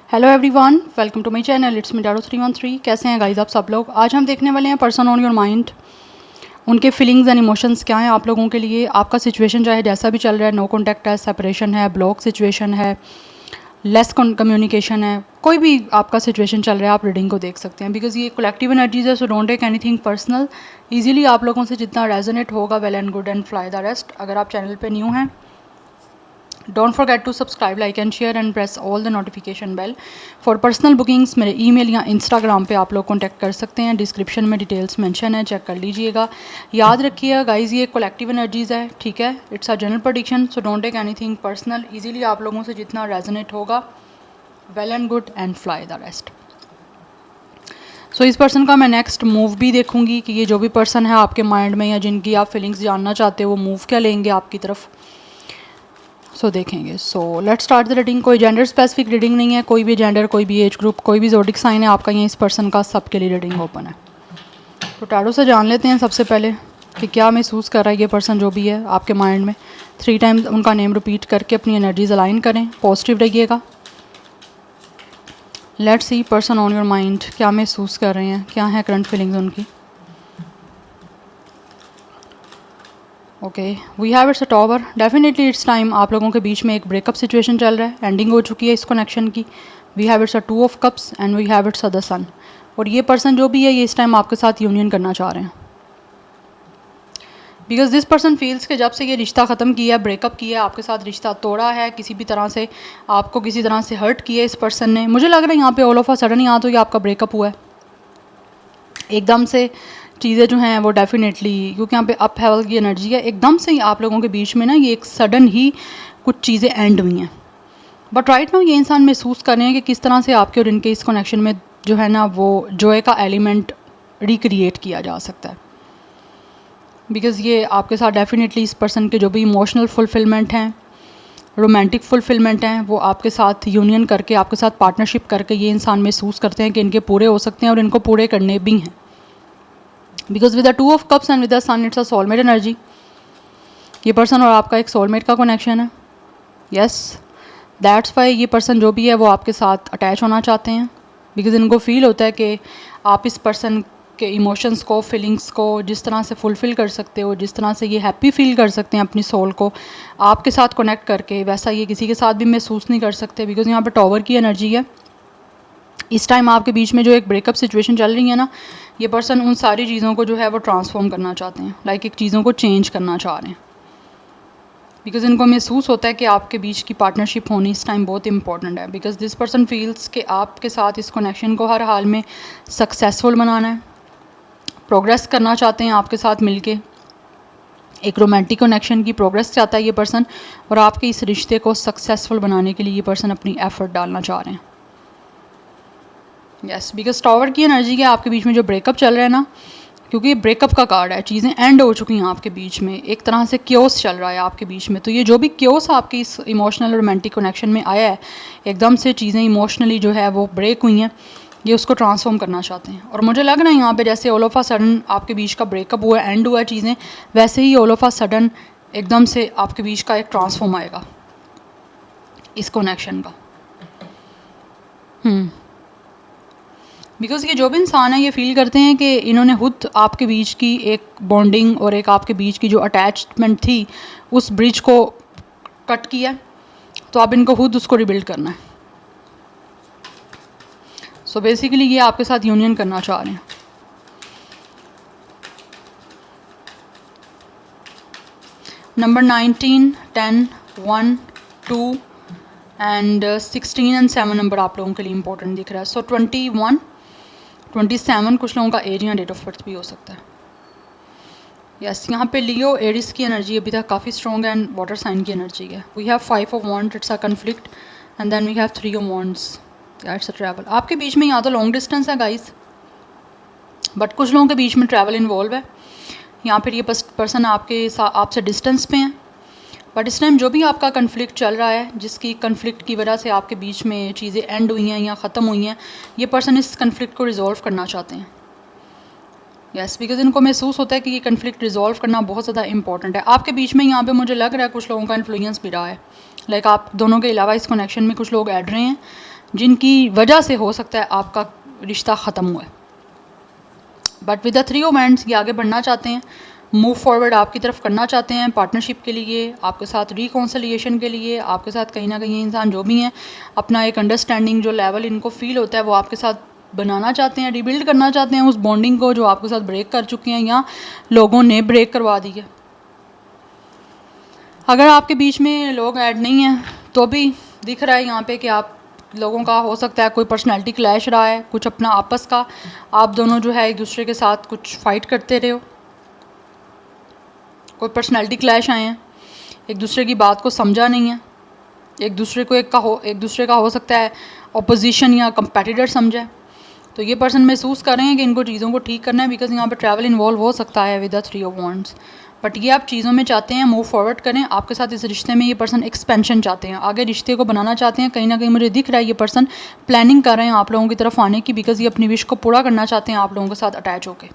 Hello everyone, welcome to my channel. It's me डारो 313। कैसे हैं गाइस आप सब लोग। आज हम देखने वाले हैं पर्सन ऑन योर माइंड, उनके फीलिंग्स एंड इमोशंस क्या हैं आप लोगों के लिए। आपका सिचुएशन चाहे जैसा भी चल रहा है, नो कॉन्टैक्ट है, सेपरेशन है, ब्लॉक सिचुएशन है, लेस कम्युनिकेशन है, कोई भी आपका सिचुएशन चल रहा है, आप रीडिंग को देख सकते हैं। बिकॉज ये कलेक्टिव एनर्जीज है, so don't take anything personal. Easily आप लोगों से जितना रेजोनेट होगा, well and good and fly the rest. अगर आप चैनल पे न्यू हैं, don't forget to subscribe, like and share and press all the notification bell. For personal bookings मेरे ईमेल या इंस्टाग्राम पे आप लोग कॉन्टैक्ट कर सकते हैं। डिस्क्रिप्शन में डिटेल्स मेंशन है, चेक कर लीजिएगा। याद रखिएगा गाइज, ये कलेक्टिव एनर्जीज़ है, ठीक है। It's a general prediction, so don't take anything personal. Easily आप लोगों से जितना रेजोनेट होगा, well and good and fly the rest. So इस पर्सन का मैं नेक्स्ट मूव भी देखूंगी कि ये जो भी पर्सन है आपके माइंड में या जिनकी आप फीलिंग्स जानना चाहते हो, वो मूव क्या लेंगे आपकी तरफ। सो देखेंगे। So let's start the reading. कोई जेंडर स्पेसिफिक रीडिंग नहीं है, कोई भी जेंडर, कोई भी एज ग्रुप, कोई भी ज़ोडिक साइन है आपका, ये इस पर्सन का सबके लिए रीडिंग ओपन है। तो टैरो से जान लेते हैं सबसे पहले कि क्या महसूस कर रहा है ये पर्सन जो भी है आपके माइंड में। 3 टाइम्स उनका नेम रिपीट करके अपनी एनर्जीज अलाइन करें, पॉजिटिव रहिएगा। Let's see person on your mind क्या महसूस कर रहे हैं, क्या है करंट फीलिंग्स उनकी। Okay, we have it's a tower. Definitely it's time आप लोगों के बीच में एक ब्रेकअप सिचुएशन चल रहा है, एंडिंग हो चुकी है इस कनेक्शन की। We have it's a 2 of cups and we have it's a the sun. और ये पर्सन जो भी है, ये इस टाइम आपके साथ यूनियन करना चाह रहे हैं। बिकॉज दिस पर्सन फील्स के जब से ये रिश्ता ख़त्म किया है, ब्रेकअप किया है, आपके साथ रिश्ता तोड़ा है, किसी भी तरह से आपको किसी तरह से हर्ट किया है इस पर्सन ने। मुझे लग रहा है यहाँ पे ऑल ऑफ अ सडन यहाँ तो ये आपका ब्रेकअप हुआ है एकदम से। चीज़ें जो हैं वो डेफिनेटली, क्योंकि यहाँ पे अप हेवल की एनर्जी है, एकदम से ही आप लोगों के बीच में ना ये एक सडन ही कुछ चीज़ें एंड हुई हैं। बट राइट नाउ ये इंसान महसूस कर रहे हैं कि किस तरह से आपके और इनके इस कनेक्शन में जो है ना, वो जॉय का एलिमेंट रिक्रिएट किया जा सकता है। बिकॉज़ ये आपके साथ डेफिनेटली इस पर्सन के जो भी इमोशनल फुलफिलमेंट हैं, रोमांटिक फुलफिलमेंट हैं, वो आपके साथ यूनियन करके, आपके साथ पार्टनरशिप करके ये इंसान महसूस करते हैं कि इनके पूरे हो सकते हैं और इनको पूरे करने भी हैं। Because with the 2 of cups and with the sun, it's a soulmate energy. ये पर्सन और आपका एक सोलमेट का कनेक्शन है। यस, दैट्स वाई ये पर्सन जो भी है वो आपके साथ अटैच होना चाहते हैं। बिकॉज इनको फील होता है कि आप इस पर्सन के इमोशंस को, फीलिंग्स को जिस तरह से फुलफ़िल कर सकते हो, जिस तरह से ये हैप्पी फील कर सकते हैं अपनी सोल को आपके साथ कनेक्ट करके, वैसा ये किसी के साथ भी महसूस नहीं कर सकते। बिकॉज यहाँ पर टॉवर की एनर्जी है। इस टाइम आपके बीच में जो एक ब्रेकअप सिचुएशन चल रही है ना, ये पर्सन उन सारी चीज़ों को जो है वो ट्रांसफॉर्म करना चाहते हैं, लाइक एक चीज़ों को चेंज करना चाह रहे हैं। बिकॉज इनको महसूस होता है कि आपके बीच की पार्टनरशिप होनी इस टाइम बहुत इंपॉर्टेंट है। बिकॉज दिस पर्सन फील्स कि आपके साथ इस कनेक्शन को हर हाल में सक्सेसफुल बनाना है, प्रोग्रेस करना चाहते हैं आपके साथ मिलके। एक रोमांटिक कनेक्शन की प्रोग्रेस चाहता है ये पर्सन, और आपके इस रिश्ते को सक्सेसफुल बनाने के लिए ये पर्सन अपनी एफर्ट डालना चाह रहे हैं। यस, बिकॉज टावर की एनर्जी के आपके बीच में जो ब्रेकअप चल रहा है ना, क्योंकि ये ब्रेकअप का कार्ड है, चीज़ें एंड हो चुकी हैं आपके बीच में, एक तरह से क्योस चल रहा है आपके बीच में। तो ये जो भी क्योस आपकी इस इमोशनल रोमांटिक कनेक्शन में आया है, एकदम से चीज़ें इमोशनली जो है वो ब्रेक हुई हैं, ये उसको ट्रांसफॉर्म करना चाहते हैं। और मुझे लग रहा है यहाँ पे जैसे ऑल ऑफ अ सडन आपके बीच का ब्रेकअप हुआ, एंड हुआ चीज़ें, वैसे ही ऑल ऑफ अ सडन एकदम से आपके बीच का एक ट्रांसफॉर्म आएगा इस कनेक्शन का। बिकॉज़ ये जो भी इंसान है, ये फील करते हैं कि इन्होंने खुद आपके बीच की एक बॉन्डिंग और एक आपके बीच की जो अटैचमेंट थी, उस ब्रिज को कट किया, तो अब इनको खुद उसको रिबिल्ड करना है। सो बेसिकली ये आपके साथ यूनियन करना चाह रहे हैं। नंबर 19, 10, 1, 2 एंड 16 एंड 7 नंबर आप लोगों के लिए इंपॉर्टेंट दिख रहा है। सो 21, 27 कुछ लोगों का एज या डेट ऑफ बर्थ भी हो सकता है। यस, यहाँ पे लियो एरिस की एनर्जी अभी तक काफ़ी स्ट्रॉन्ग है एंड वाटर साइन की एनर्जी है। We have 5 of wands, it's a conflict, and then we have 3 of wands, it's a travel. आपके बीच में यहाँ तो लॉन्ग डिस्टेंस है गाइस, बट कुछ लोगों के बीच में ट्रैवल इन्वॉल्व है। यहाँ पर ये पर्सन आपसे डिस्टेंस पे हैं, बट इस टाइम जो भी आपका कन्फ्लिक्ट चल रहा है, जिसकी कन्फ्लिक्ट की वजह से आपके बीच में चीज़ें एंड हुई हैं या ख़त्म हुई हैं, ये पर्सन इस कन्फ्लिक्ट को रिजॉल्व करना चाहते हैं। यस, बिकॉज इनको महसूस होता है कि ये कन्फ्लिक्ट रिजॉल्व करना बहुत ज़्यादा इंपॉर्टेंट है आपके बीच में। यहाँ पे मुझे लग रहा है कुछ लोगों का इन्फ्लुएंस भी रहा है, लाइक आप दोनों के अलावा इस कनेक्शन में कुछ लोग ऐड रहे हैं, जिनकी वजह से हो सकता है आपका रिश्ता ख़त्म हुआ है। But with the three of hands ये आगे बढ़ना चाहते हैं, मूव फॉरवर्ड आपकी तरफ करना चाहते हैं, पार्टनरशिप के लिए, आपके साथ रिकॉन्सिलिएशन के लिए, आपके साथ कहीं ना कहीं ये इंसान जो भी हैं अपना एक अंडरस्टैंडिंग जो लेवल इनको फील होता है वो आपके साथ बनाना चाहते हैं, रिबिल्ड करना चाहते हैं उस बॉन्डिंग को जो आपके साथ ब्रेक कर चुके हैं या लोगों ने ब्रेक करवा दी है। अगर आपके बीच में लोग ऐड नहीं हैं तो भी दिख रहा है यहाँ पे कि आप लोगों का हो सकता है कोई पर्सनैलिटी क्लैश रहा है, कुछ अपना आपस का, आप दोनों जो है एक दूसरे के साथ कुछ फ़ाइट करते रहे हो, कोई पर्सनैलिटी क्लैश आए हैं, एक दूसरे की बात को समझा नहीं है, एक दूसरे का हो सकता है अपोजिशन या कंपेटिटर समझा है। तो ये पर्सन महसूस कर रहे हैं कि इनको चीज़ों को ठीक करना है, बिकॉज यहाँ पे ट्रैवल इन्वॉल्व हो सकता है with the three of wands. But ये आप चीज़ों में चाहते हैं मूव फॉरवर्ड करें, आपके साथ इस रिश्ते में ये पर्सन एक्सपेंशन चाहते हैं, आगे रिश्ते को बनाना चाहते हैं। कहीं ना कहीं मुझे दिख रहा है ये पर्सन प्लानिंग कर रहे हैं आप लोगों की तरफ आने की, बिकॉज ये अपनी विश को पूरा करना चाहते हैं आप लोगों के साथ अटैच होके।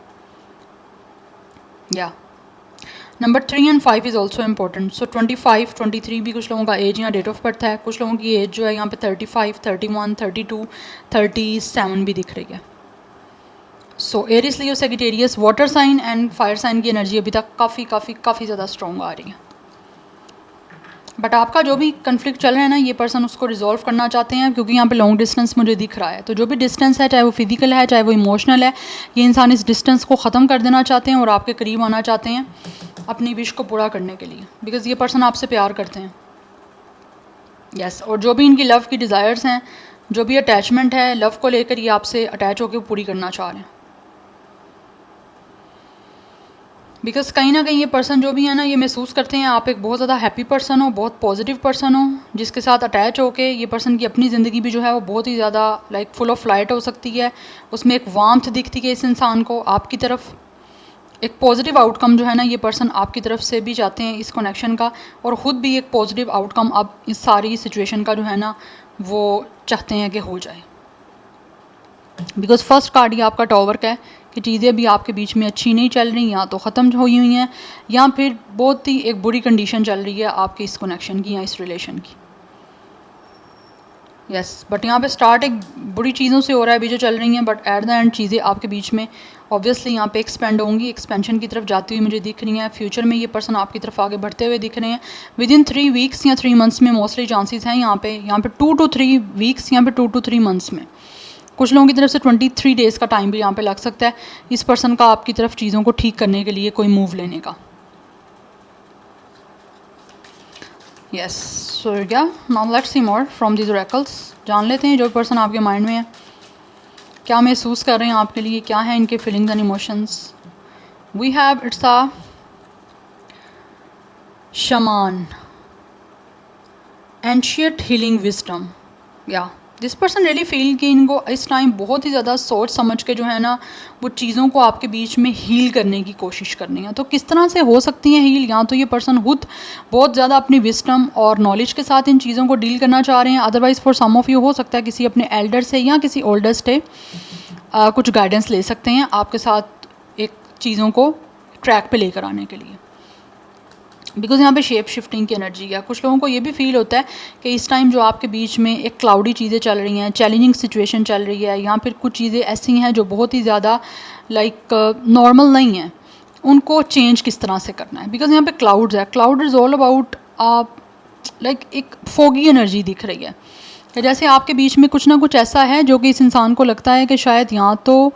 या नंबर 3 और 5 इज़ ऑल्सो इम्पोर्टेंट। सो 25, 23 भी कुछ लोगों का एज या डेट ऑफ बर्थ है, कुछ लोगों की एज जो है यहाँ पे 35, 31, 32, 37 भी दिख रही है। So Aries, Leo, Sagittarius, water sign and fire sign की एनर्जी अभी तक काफ़ी ज़्यादा स्ट्रॉन्ग आ रही है। बट आपका जो भी कन्फ्लिक्ट चल रहा है ना, ये पर्सन उसको रिजॉल्व करना चाहते हैं, क्योंकि यहाँ पे लॉन्ग डिस्टेंस मुझे दिख रहा है। तो जो भी डिस्टेंस है, चाहे वो फिजिकल है चाहे वो इमोशनल है, ये इंसान इस डिस्टेंस को ख़त्म कर देना चाहते हैं और आपके करीब आना चाहते हैं अपनी विश को पूरा करने के लिए, बिकॉज़ ये पर्सन आपसे प्यार करते हैं। यस, और जो भी इनकी लव की डिज़ायर्स हैं, जो भी अटैचमेंट है लव को लेकर, ये आपसे अटैच होकर पूरी करना चाह रहे हैं। बिकॉज कहीं ना कहीं ये पर्सन जो भी है ना, ये महसूस करते हैं आप एक बहुत ज़्यादा हैप्पी पर्सन हो, बहुत पॉजिटिव पर्सन हो, जिसके साथ अटैच होके ये पर्सन की अपनी ज़िंदगी भी जो है वो बहुत ही ज़्यादा फुल ऑफ लाइट हो सकती है। उसमें एक वार्मथ दिखती है इस इंसान को आपकी तरफ, एक पॉजिटिव आउटकम जो है ना ये पर्सन आपकी तरफ से भी चाहते हैं इस कनेक्शन का, और ख़ुद भी एक पॉजिटिव आउटकम अब इस सारी सिचुएशन का जो है ना वो चाहते हैं कि हो जाए। बिकॉज फर्स्ट कार्ड ये आपका टॉवर का है कि चीज़ें अभी आपके बीच में अच्छी नहीं चल रही, या तो ख़त्म हुई हुई हैं या फिर बहुत ही एक बुरी कंडीशन चल रही है आपकी इस कनेक्शन की या इस रिलेशन की। यस, बट यहाँ पे स्टार्ट एक बुरी चीज़ों से हो रहा है अभी जो चल रही हैं, बट एट द एंड चीज़ें आपके बीच में ऑब्वियसली यहाँ पे एक्सपेंड होंगी, एक्सपेंशन की तरफ जाती हुई मुझे दिख रही हैं। फ्यूचर में ये पर्सन आपकी तरफ आगे बढ़ते हुए दिख रहे हैं। विद इन 3 वीक्स या 3 मंथ्स में मोस्टली चांसेस हैं यहाँ पे 2 to 3 वीक्स, यहाँ पे 2 to 3 मंथ्स में। कुछ लोगों की तरफ से 23 डेज़ का टाइम भी यहाँ पे लग सकता है इस पर्सन का आपकी तरफ चीज़ों को ठीक करने के लिए कोई मूव लेने का। यस, सो क्या now let's see more from these oracles. जान लेते हैं जो पर्सन आपके माइंड में है, क्या महसूस कर रहे हैं आपके लिए, क्या है इनके feelings and emotions. We have it's a shaman, ancient healing wisdom. Yeah this person really feel कि इनको इस टाइम बहुत ही ज़्यादा सोच समझ के जो है ना वो चीज़ों को आपके बीच में हील करने की कोशिश करनी है। तो किस तरह से हो सकती है हील, या तो ये पर्सन खुद बहुत ज़्यादा अपनी विस्डम और नॉलेज के साथ इन चीज़ों को डील करना चाह रहे हैं, otherwise for some of you हो सकता है किसी अपने एल्डर से या किसी ओल्डर से कुछ गाइडेंस ले सकते हैं आपके साथ एक चीज़ों को ट्रैक पे लेकर आने के लिए। बिकॉज यहाँ पे शेप शिफ्टिंग की एनर्जी है। कुछ लोगों को ये भी फील होता है कि इस टाइम जो आपके बीच में एक क्लाउडी चीज़ें चल रही हैं, चैलेंजिंग सिचुएशन चल रही है, या फिर कुछ चीज़ें ऐसी हैं जो बहुत ही ज़्यादा नॉर्मल नहीं हैं, उनको चेंज किस तरह से करना है। बिकॉज यहाँ पे क्लाउड्स है, क्लाउड इज़ ऑल अबाउट एक फोगी एनर्जी दिख रही है कि जैसे आपके बीच में कुछ ना कुछ ऐसा है जो कि इस इंसान को लगता है कि शायद यहाँ तो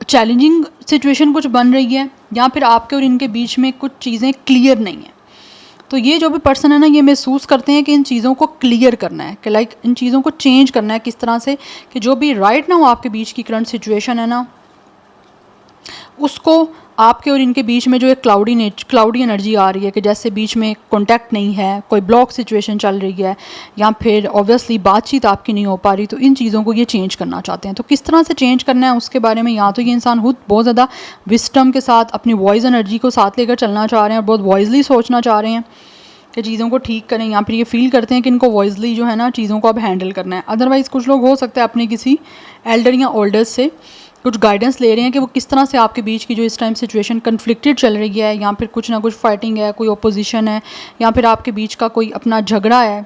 चैलेंजिंग सिचुएशन कुछ बन रही है, या फिर आपके और इनके बीच में कुछ चीज़ें क्लियर नहीं हैं। तो ये जो भी पर्सन है ना ये महसूस करते हैं कि इन चीज़ों को क्लियर करना है, कि इन चीज़ों को चेंज करना है किस तरह से कि जो भी राइट ना हो आपके बीच की करंट सिचुएशन है ना, उसको आपके और इनके बीच में जो एक क्लाउडी एनर्जी आ रही है कि जैसे बीच में कांटेक्ट नहीं है, कोई ब्लॉक सिचुएशन चल रही है, या फिर ऑब्वियसली बातचीत आपकी नहीं हो पा रही, तो इन चीज़ों को ये चेंज करना चाहते हैं। तो किस तरह से चेंज करना है उसके बारे में या तो ये इंसान खुद बहुत ज़्यादा विस्डम के साथ अपनी वॉइस एनर्जी को साथ लेकर चलना चाह रहे हैं और बहुत वॉइसली सोचना चाह रहे हैं कि चीज़ों को ठीक करें, या फिर ये फील करते हैं कि इनको वॉइसली जो है ना चीज़ों को अब हैंडल करना है। अदरवाइज़ कुछ लोग हो सकता है अपने किसी एल्डर या ओल्डर से कुछ गाइडेंस ले रहे हैं कि वो किस तरह से आपके बीच की जो इस टाइम सिचुएशन कन्फ्लिक्टेड चल रही है, या फिर कुछ ना कुछ फाइटिंग है, कोई ओपोजिशन है, या फिर आपके बीच का कोई अपना झगड़ा है,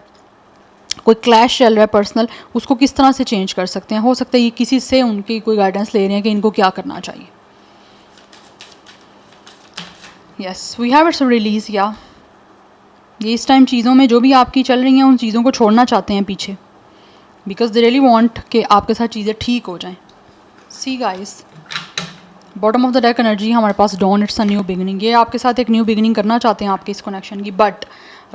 कोई क्लैश चल रहा है पर्सनल, उसको किस तरह से चेंज कर सकते हैं। हो सकता है ये किसी से उनकी कोई गाइडेंस ले रहे हैं कि इनको क्या करना चाहिए। Yes, we have it's release. या ये इस टाइम चीज़ों में जो भी आपकी चल रही हैं उन चीज़ों को छोड़ना चाहते हैं पीछे, बिकॉज दे रियली वांट कि आपके साथ चीज़ें ठीक हो जाएं। See guys, bottom of the deck energy हमारे पास dawn, it's a new beginning. ये आपके साथ एक न्यू बिगिनिंग करना चाहते हैं आपके इस कनेक्शन की, बट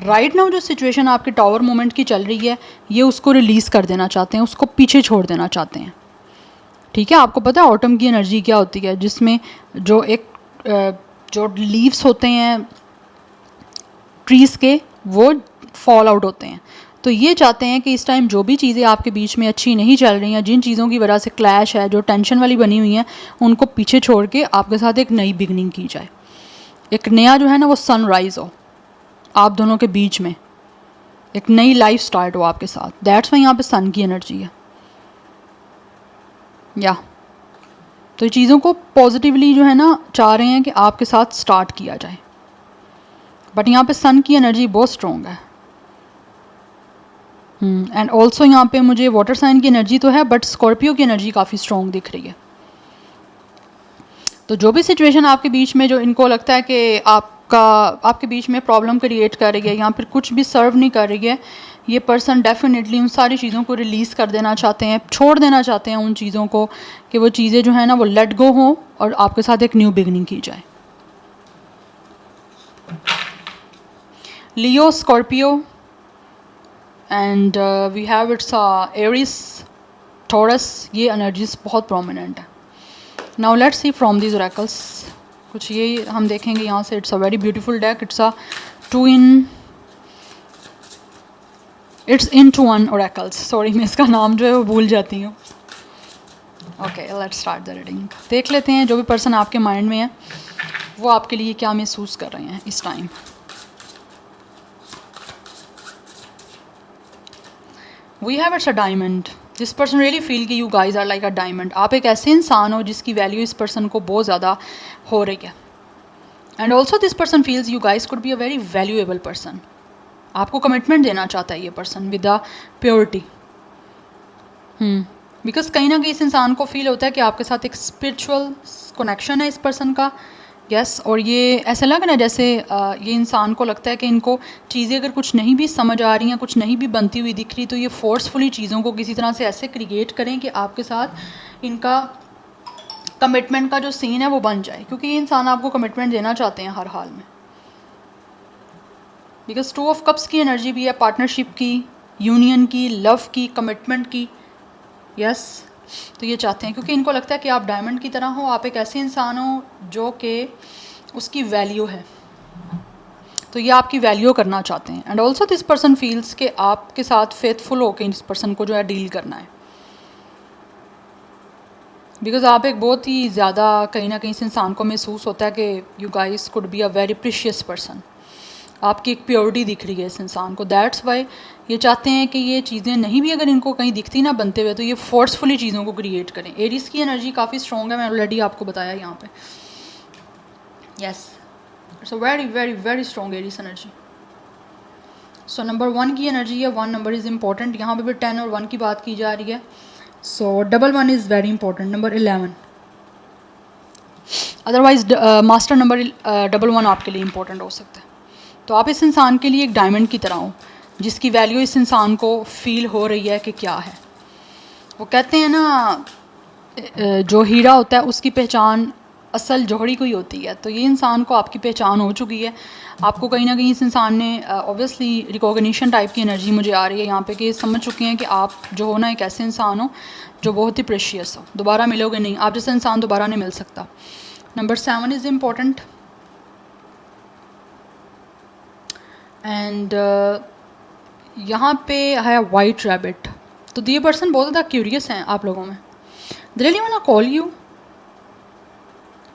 राइट नाउ जो सिचुएशन आपके टावर मोमेंट की चल रही है ये उसको रिलीज़ कर देना चाहते हैं, उसको पीछे छोड़ देना चाहते हैं। ठीक है, आपको पता है ऑटम की एनर्जी क्या होती है, जिसमें जो लीव्स होते हैं ट्रीज़ के वो फॉल आउट होते हैं। तो ये चाहते हैं कि इस टाइम जो भी चीज़ें आपके बीच में अच्छी नहीं चल रही हैं, जिन चीज़ों की वजह से क्लैश है, जो टेंशन वाली बनी हुई हैं, उनको पीछे छोड़ के आपके साथ एक नई बिगनिंग की जाए। एक नया जो है ना वो सनराइज़ हो आप दोनों के बीच में, एक नई लाइफ स्टार्ट हो आपके साथ। दैट्स वाई यहाँ पे सन की एनर्जी है। या तो ये चीज़ों को पॉजिटिवली जो है ना चाह रहे हैं कि आपके साथ स्टार्ट किया जाए, बट यहाँ पे सन की एनर्जी बहुत स्ट्रॉन्ग है। एंड ऑल्सो यहाँ पे मुझे वाटर साइन की एनर्जी तो है, बट स्कॉर्पियो की एनर्जी काफ़ी स्ट्रॉन्ग दिख रही है। तो जो भी सिचुएशन आपके बीच में जो इनको लगता है कि आपके बीच में प्रॉब्लम क्रिएट कर रही है या फिर कुछ भी सर्व नहीं कर रही है, ये पर्सन डेफिनेटली उन सारी चीज़ों को रिलीज़ कर देना चाहते हैं, छोड़ देना चाहते हैं उन चीज़ों को, कि वो चीज़ें जो है ना वो लेट गो हों और आपके साथ एक न्यू बिगनिंग की जाए। Leo, Scorpio and we have it's Aries, Taurus, ये एनर्जीज बहुत प्रोमिनेंट है। Now let's see from these oracles, कुछ ये हम देखेंगे यहाँ से। It's a very beautiful deck, it's in two one oracles. Sorry मैं इसका नाम जो है वो भूल जाती हूँ। Okay, let's start the reading. देख लेते हैं जो भी पर्सन आपके माइंड में है वो आपके लिए क्या महसूस कर रहे हैं इस time. We have it's a diamond. This person really feel कि you guys are like a diamond. आप एक ऐसे इंसान हो जिसकी वैल्यू इस पर्सन को बहुत ज़्यादा हो रही है। And also this person feels you guys could be a very valuable person. आपको कमिटमेंट देना चाहता है ये person with a purity. Because कहीं ना कहीं इस इंसान को फील होता है कि आपके साथ एक स्पिरिचुअल कनेक्शन है इस पर्सन का। यस, और ये ऐसा लग रहा है जैसे ये इंसान को लगता है कि इनको चीज़ें अगर कुछ नहीं भी समझ आ रही हैं, कुछ नहीं भी बनती हुई दिख रही, तो ये फोर्सफुली चीज़ों को किसी तरह से ऐसे क्रिएट करें कि आपके साथ इनका कमिटमेंट का जो सीन है वो बन जाए, क्योंकि ये इंसान आपको कमिटमेंट देना चाहते हैं हर हाल में। बिकॉज 2 ऑफ कप्स की एनर्जी भी है, पार्टनरशिप की, यूनियन की, लव की, कमिटमेंट की। यस, तो ये चाहते हैं क्योंकि इनको लगता है कि आप डायमंड की तरह हो, आप एक ऐसे इंसान हो जो कि उसकी वैल्यू है, तो ये आपकी वैल्यू करना चाहते हैं। And also this person feels कि आपके साथ फेथफुल होकर इस पर्सन को जो है डील करना है। बिकॉज आप एक बहुत ही ज़्यादा कहीं ना कहीं इस इंसान को महसूस होता है कि you guys could be a very precious person. आपकी एक प्योरिटी दिख रही है इस इंसान को। दैट्स वाई ये चाहते हैं कि ये चीज़ें नहीं भी अगर इनको कहीं दिखती ना बनते हुए, तो ये फोर्सफुली चीज़ों को क्रिएट करें। एरिस की एनर्जी काफ़ी स्ट्रॉन्ग है, मैं ऑलरेडी आपको बताया यहाँ पे। Yes, it's a very very very strong Aries energy. So number 1 की एनर्जी है, 1 नंबर इज़ इंपॉर्टेंट। यहाँ पे भी 10 और 1 की बात की जा रही है। सो double 1 is very important. Number 11, otherwise master number double 1 आपके लिए इंपॉर्टेंट हो सकता है। तो आप इस इंसान के लिए एक डायमंड की तरह हो जिसकी वैल्यू इस इंसान को फील हो रही है कि क्या है। वो कहते हैं ना जो हीरा होता है उसकी पहचान असल जोहरी को ही होती है। तो ये इंसान को आपकी पहचान हो चुकी है। आपको कहीं ना कहीं इस इंसान ने ऑब्वियसली रिकॉग्निशन टाइप की एनर्जी मुझे आ रही है यहाँ पे कि समझ चुके हैं कि आप जो हो ना एक ऐसे इंसान हो जो बहुत ही प्रेशियस हो। दोबारा मिलोगे नहीं, आप जैसा इंसान दोबारा नहीं मिल सकता। Number 7 is important. एंड यहाँ पे है वाइट रैबिट। तो ये पर्सन बहुत ज़्यादा क्यूरियस हैं आप लोगों में। They really want to call you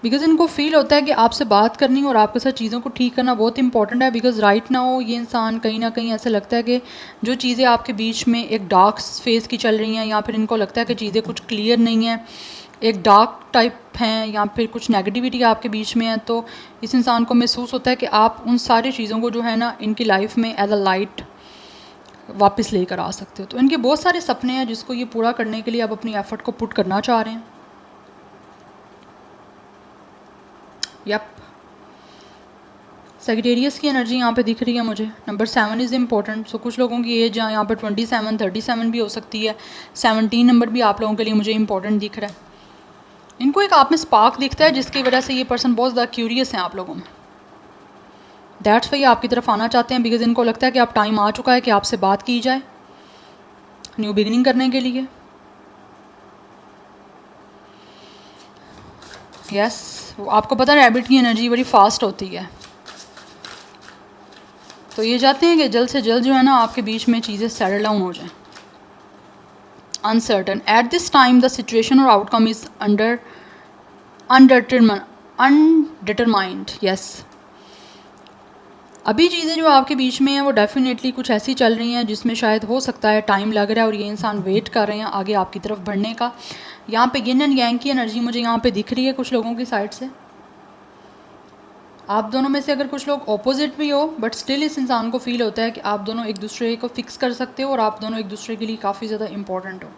because इनको फील होता है कि आपसे बात करनी और आपके साथ चीज़ों को ठीक करना बहुत इंपॉर्टेंट है। बिकॉज राइट नाउ ये इंसान कहीं ना कहीं ऐसा लगता है कि जो चीज़ें आपके बीच में एक डार्क फेस की चल रही हैं, या फिर इनको लगता है कि चीज़ें कुछ क्लियर नहीं हैं, एक डार्क टाइप हैं, या फिर कुछ नेगेटिविटी आपके बीच में है, तो इस इंसान को महसूस होता है कि आप उन सारी चीज़ों को जो है ना इनकी लाइफ में एज अ लाइट वापस लेकर आ सकते हो। तो इनके बहुत सारे सपने हैं जिसको ये पूरा करने के लिए आप अपनी एफ़र्ट को पुट करना चाह रहे हैं। यप, सेक्रेटेरियस की एनर्जी यहाँ पे दिख रही है मुझे। Number 7 is important. सो कुछ लोगों की एज यहाँ पे 27, 37 भी हो सकती है। 17 नंबर भी आप लोगों के लिए मुझे इंपॉर्टेंट दिख रहा है। इनको एक आप में स्पार्क दिखता है जिसकी वजह से ये पर्सन बहुत ज़्यादा क्यूरियस हैं आप लोगों में। दैट्स वाई आपकी तरफ आना चाहते हैं, बिकॉज इनको लगता है कि आप टाइम आ चुका है कि आपसे बात की जाए न्यू बिगिनिंग करने के लिए। यस, आपको पता है रैबिट की एनर्जी बड़ी फास्ट होती है, तो ये चाहते हैं कि जल्द से जल्द जो है ना आपके बीच में चीज़ें सेटल डाउन हो जाएं। Uncertain eight this time the situation और आउटकम इज़ अनडिटरमाइंड। यस, अभी चीज़ें जो आपके बीच में हैं वो डेफिनेटली कुछ ऐसी चल रही हैं जिसमें शायद हो सकता है टाइम लग रहा है और ये इंसान वेट कर रहे हैं आगे आपकी तरफ बढ़ने का। यहाँ पे यिन एंड यांग की एनर्जी मुझे यहाँ पे दिख रही है कुछ लोगों की साइड से। आप दोनों में से अगर कुछ लोग ऑपोजिट भी हो, बट स्टिल इस इंसान को फील होता है कि आप दोनों एक दूसरे को फिक्स कर सकते हो और आप दोनों एक दूसरे के लिए काफ़ी ज़्यादा इम्पोर्टेंट हो।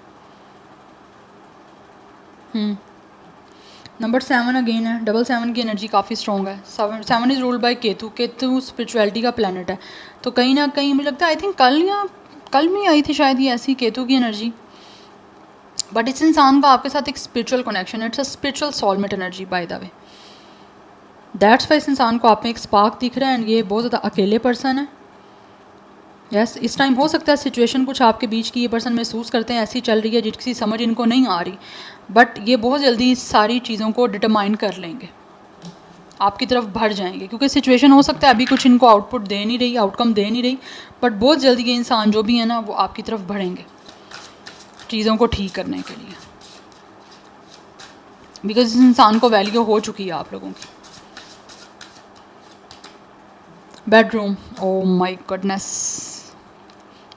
नंबर 7 अगेन है, 7 की एनर्जी काफ़ी स्ट्रॉन्ग है। 7 is ruled by Ketu. Ketu spirituality का प्लैनेट है, तो कहीं ना कहीं मुझे लगता है आई थिंक कल में आई थी शायद ये ऐसी केतु की एनर्जी। बट इस इंसान का आपके साथ एक स्पिरिचुअल कनेक्शन है, it's a spiritual soulmate energy by the way. That's why इस इंसान को आप में एक स्पार्क दिख रहा है एंड ये बहुत ज़्यादा अकेले पर्सन है। यस, इस टाइम हो सकता है सिचुएशन कुछ आपके बीच की ये पर्सन महसूस करते हैं ऐसी चल रही है जिसकी समझ इनको नहीं आ रही, बट ये बहुत जल्दी इस सारी चीज़ों को डिटरमाइन कर लेंगे, आपकी तरफ बढ़ जाएंगे, क्योंकि सिचुएशन हो सकता है अभी कुछ इनको आउटपुट दे नहीं रही, आउटकम दे नहीं रही, बट बहुत जल्दी ये इंसान जो भी है ना वो आपकी तरफ बढ़ेंगे चीज़ों को ठीक करने के लिए, बिकॉज इस इंसान को वैल्यू हो चुकी है आप लोगों की। Bedroom, oh my goodness,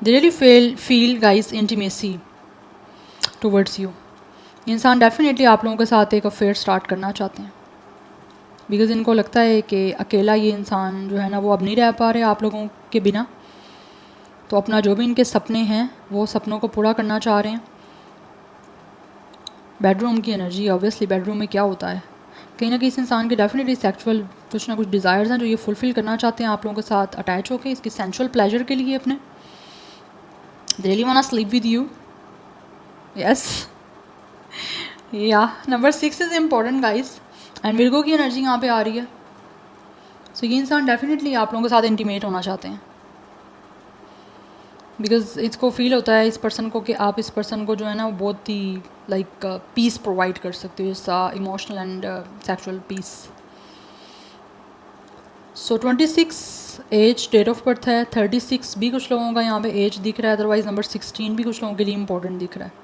they really feel guys intimacy towards you. इंसान डेफिनेटली आप लोगों के साथ एक अफेयर स्टार्ट करना चाहते हैं, बिकॉज इनको लगता है कि अकेला ये इंसान जो है ना वो अब नहीं रह पा रहे आप लोगों के बिना, तो अपना जो भी इनके सपने हैं वो सपनों को पूरा करना चाह रहे हैं। बेडरूम की एनर्जी, ऑब्वियसली बेडरूम में क्या होता है, कहीं ना कहीं इस इंसान के डेफिनेटली सेक्सुअल कुछ ना कुछ डिज़ायर्स हैं जो ये फुलफ़िल करना चाहते हैं आप लोगों के साथ अटैच होकर इसके सेंसुअल प्लेजर के लिए अपने। They really want to sleep with you. Yes, yeah number 6 is important guys and Virgo की एनर्जी यहाँ पे आ रही है। सो ये इंसान डेफिनेटली आप लोगों के साथ इंटीमेट होना चाहते हैं, बिकॉज इसको फील होता है इस पर्सन को कि आप इस पर्सन को जो है ना वो बहुत ही लाइक पीस प्रोवाइड कर सकते हो, इसका emotional and sexual peace. So 26 as date of birth है, 36 भी कुछ लोगों का यहाँ पे एज दिख रहा है, अदरवाइज नंबर 16 भी कुछ लोगों के लिए इंपॉर्टेंट दिख रहा है।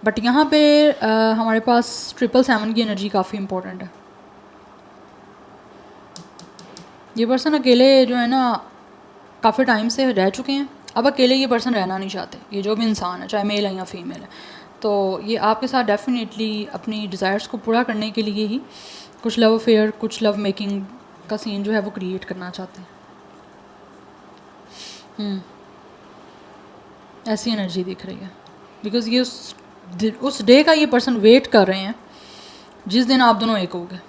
बट यहाँ पे हमारे पास 777 की एनर्जी काफ़ी इंपॉर्टेंट है। ये पर्सन अकेले जो है ना काफ़ी टाइम से रह चुके हैं, अब अकेले ये पर्सन रहना नहीं चाहते, ये जो भी इंसान है चाहे मेल है या फीमेल है, तो ये आपके साथ डेफिनेटली अपनी डिज़ायर्स को पूरा करने के लिए ही कुछ लव अफेयर, कुछ लव मेकिंग का सीन जो है वो क्रिएट करना चाहते हैं। ऐसी एनर्जी दिख रही है, बिकॉज ये उस डे का ये पर्सन वेट कर रहे हैं जिस दिन आप दोनों एक होगे,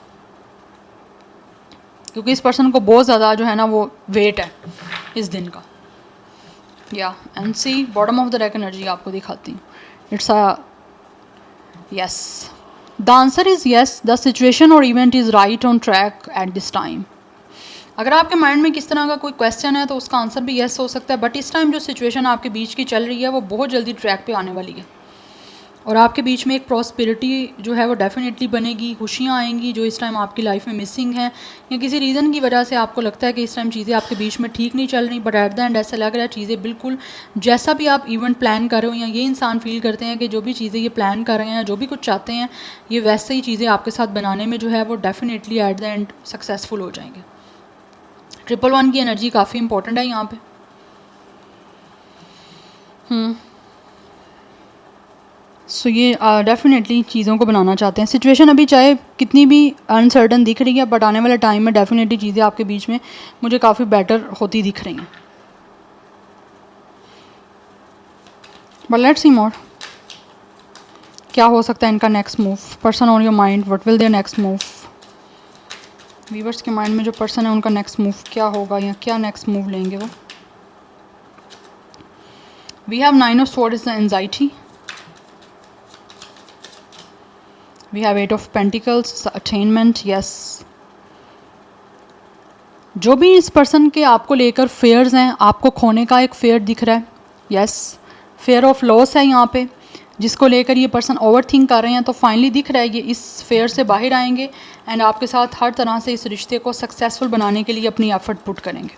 क्योंकि इस पर्सन को बहुत ज़्यादा जो है ना वो वेट है इस दिन का। Yeah and see bottom of the deck energy आपको दिखाती हूँ। It's a yes, the answer is yes, the situation और event is right on track at this time. अगर आपके माइंड में किस तरह का कोई क्वेश्चन है तो उसका आंसर भी यस हो सकता है, बट इस टाइम जो सिचुएशन आपके बीच की चल रही है वो बहुत जल्दी ट्रैक पे आने वाली है और आपके बीच में एक प्रॉस्पेरिटी जो है वो डेफिनेटली बनेगी, खुशियाँ आएंगी जो इस टाइम आपकी लाइफ में मिसिंग है, या किसी रीज़न की वजह से आपको लगता है कि इस टाइम चीज़ें आपके बीच में ठीक नहीं चल रही, बट एट द एंड ऐसा लग रहा है चीज़ें बिल्कुल जैसा भी आप इवेंट प्लान कर रहे हो, या ये इंसान फील करते हैं कि जो भी चीज़ें ये प्लान कर रहे हैं, जो भी कुछ चाहते हैं, ये वैसे ही चीज़ें आपके साथ बनाने में जो है वो definitely at the end successful हो जाएंगे। 111 की एनर्जी काफ़ी इंपॉर्टेंट है यहाँ पे। सो ये डेफिनेटली चीज़ों को बनाना चाहते हैं। सिचुएशन अभी चाहे कितनी भी अनसर्टन दिख रही है, बट आने वाले टाइम में डेफिनेटली चीज़ें आपके बीच में मुझे काफ़ी बेटर होती दिख रही हैं। बट लेट्स सी मोर, क्या हो सकता है इनका next move. Person on your mind, what will their next move. Viewers के माइंड में जो पर्सन है उनका नेक्स्ट मूव क्या होगा, या क्या नेक्स्ट मूव लेंगे वो। We have 9 of sword is the anxiety. We have 8 of pentacles, attainment, yes. जो भी इस पर्सन के आपको लेकर फेयर्स हैं, आपको खोने का एक फेयर दिख रहा है, यस। फेयर ऑफ लॉस है यहाँ पे, जिसको लेकर ये पर्सन ओवर थिंक कर रहे हैं, तो फाइनली दिख रहा है ये इस फेयर से बाहर आएंगे एंड आपके साथ हर तरह से इस रिश्ते को सक्सेसफुल बनाने के लिए अपनी एफर्ट पुट करेंगे।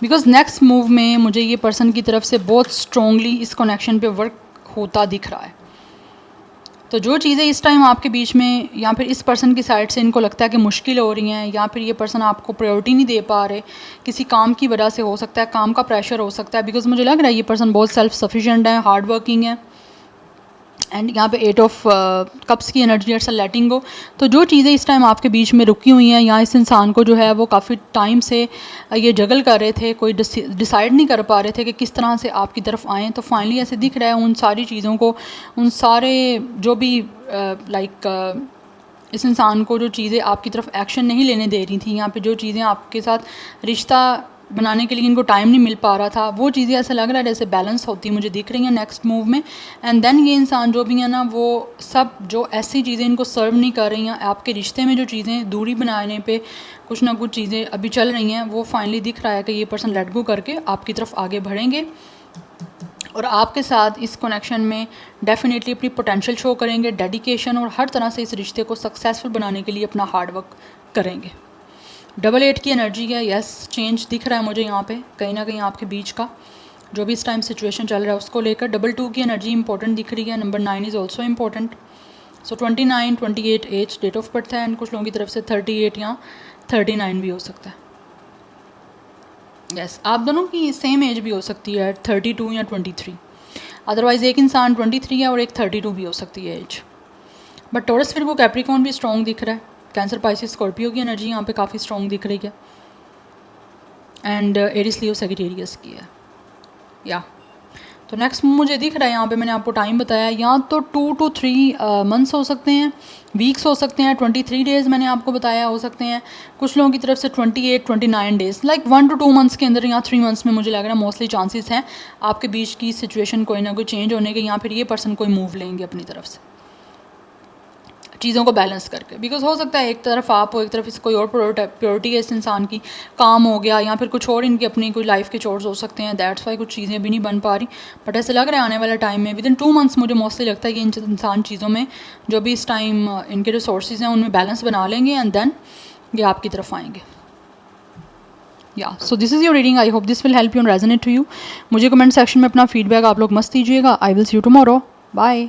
बिकॉज नेक्स्ट मूव में मुझे ये पर्सन की तरफ से बहुत स्ट्रॉन्गली इस कनेक्शन पे वर्क होता दिख रहा है। तो जो चीज़ें इस टाइम आपके बीच में या फिर इस पर्सन की साइड से इनको लगता है कि मुश्किल हो रही हैं, या फिर ये पर्सन आपको प्रायोरिटी नहीं दे पा रहे, किसी काम की वजह से हो सकता है, काम का प्रेशर हो सकता है। बिकॉज मुझे लग रहा है ये पर्सन बहुत सेल्फ सफिशिएंट है, हार्ड वर्किंग है, एंड यहाँ पे 8 ऑफ कप्स की एनर्जी है, लेटिंग गो। तो जो चीज़ें इस टाइम आपके बीच में रुकी हुई हैं, या इस इंसान को जो है वो काफ़ी टाइम से ये जगल कर रहे थे, कोई डिसाइड नहीं कर पा रहे थे कि किस तरह से आपकी तरफ आएँ, तो फाइनली ऐसे दिख रहा है उन सारी चीज़ों को, उन सारे जो भी इस इंसान को जो चीज़ें आपकी तरफ एक्शन नहीं लेने दे रही थी, यहाँ पे जो चीज़ें आपके साथ रिश्ता बनाने के लिए इनको टाइम नहीं मिल पा रहा था, वो चीज़ें ऐसा लग रहा है जैसे बैलेंस होती मुझे दिख रही हैं नेक्स्ट मूव में। एंड देन ये इंसान जो भी है ना, वो सब जो ऐसी चीज़ें इनको सर्व नहीं कर रही हैं, आपके रिश्ते में जो चीज़ें दूरी बनाने पे कुछ ना कुछ चीज़ें अभी चल रही हैं, वो फाइनली दिख रहा है कि ये पर्सन लेट गो करके आपकी तरफ आगे बढ़ेंगे और आपके साथ इस कनेक्शन में डेफिनेटली अपनी पोटेंशियल शो करेंगे, डेडिकेशन, और हर तरह से इस रिश्ते को सक्सेसफुल बनाने के लिए अपना हार्ड वर्क करेंगे। 8 की एनर्जी है, यस। चेंज दिख रहा है मुझे यहाँ पे कहीं ना कहीं आपके बीच का जो भी इस टाइम सिचुएशन चल रहा है उसको लेकर। 2 की एनर्जी इंपॉर्टेंट दिख रही है। Number 9 is also important. So 29, 28 as date of birth है, एंड कुछ लोगों की तरफ से 38 या 39 भी हो सकता है। यस, आप दोनों की सेम एज भी हो सकती है, 32 या 23। अदरवाइज़ एक इंसान 23 है और एक 32 भी हो सकती है एज। बट टॉरस फिर वो कैप्रिकॉर्न भी स्ट्रॉन्ग दिख रहा है। कैंसर, पाइसिस, स्कॉर्पियो की एनर्जी यहाँ पे काफ़ी स्ट्रॉन्ग दिख रही है, एंड एरिस, लियो, सैजिटेरियस की है, या। तो नेक्स्ट मुझे दिख रहा है यहाँ पे, मैंने आपको टाइम बताया, या तो 2 to 3 मंथ्स हो सकते हैं, वीक्स हो सकते हैं, 23 डेज़ मैंने आपको बताया हो सकते हैं, कुछ लोगों की तरफ से 28, 29 डेज़, लाइक 1 to 2 मंथ्स के अंदर या 3 मंथ्स में मुझे लग रहा है मोस्टली चांसेस हैं आपके बीच की सिचुएशन कोई ना कोई चेंज होने के, या फिर ये पर्सन कोई मूव लेंगे अपनी तरफ से चीज़ों को बैलेंस करके। बिकॉज हो सकता है एक तरफ आप हो, एक तरफ इस कोई और प्योरिटी है इस इंसान की, काम हो गया, या फिर कुछ और इनकी अपनी कोई लाइफ के चोर्स हो सकते हैं, दैट्स वाई कुछ चीज़ें भी नहीं बन पा रही। बट ऐसे लग रहा है आने वाले टाइम में विद इन 2 मंथ्स मुझे मोस्टली लगता है कि इन इंसान चीज़ों में जो भी इस टाइम इनके रिसोर्सेज हैं उनमें बैलेंस बना लेंगे, एंड देन ये आपकी तरफ आएंगे। या so this is your reading. I hope this will help you and resonate to you. मुझे कमेंट सेक्शन में अपना फीडबैक आप लोग मस्त दीजिएगा। I will see you tomorrow. Bye.